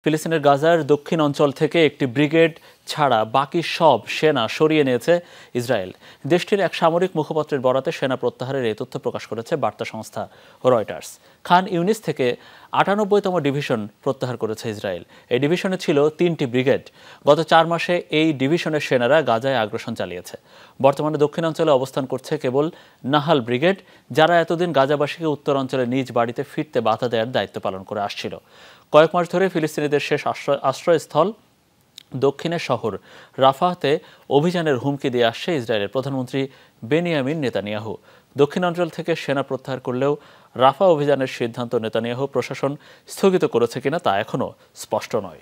ফিলিস্তিনের গাজার দক্ষিণ অঞ্চল থেকে একটি ব্রিগেড ছাড়া বাকি সব সেনা সরিয়ে নিয়েছে ইসরায়েল। দেশটির এক সামরিক মুখপাত্রের বরাতে সেনা প্রত্যাহারের এই তথ্য প্রকাশ করেছে বার্তা সংস্থা রয়টার্স। খান ইউনিস থেকে ৯৮তম ডিভিশন প্রত্যাহার করেছে ইসরায়েল। এই ডিভিশনে ছিল ৩টি ব্রিগেড। গত ৪ মাসে এই ডিভিশনের সেনারা গাজায় আগ্রাসন চালিয়েছে। বর্তমানে দক্ষিণাঞ্চলে অবস্থান করছে কেবল নাহাল ব্রিগেড, যারা এতদিন গাজাবাসীকে উত্তরাঞ্চলে নিজ বাড়িতে ফিরতে বাধা দেওয়ার দায়িত্ব পালন করে আসছিল। কয়েক মাস ধরে ফিলিস্তিনিদের শেষ আশ্রয়স্থল দক্ষিণের শহর রাফাহতে অভিযানের হুমকি দিয়ে আসছে ইসরায়েলের প্রধানমন্ত্রী বেনিয়ামিন নেতানিয়াহু। দক্ষিণাঞ্চল থেকে সেনা প্রত্যাহার করলেও রাফা অভিযানের সিদ্ধান্ত নেতানিয়াহু প্রশাসন স্থগিত করেছে কিনা তা এখনও স্পষ্ট নয়।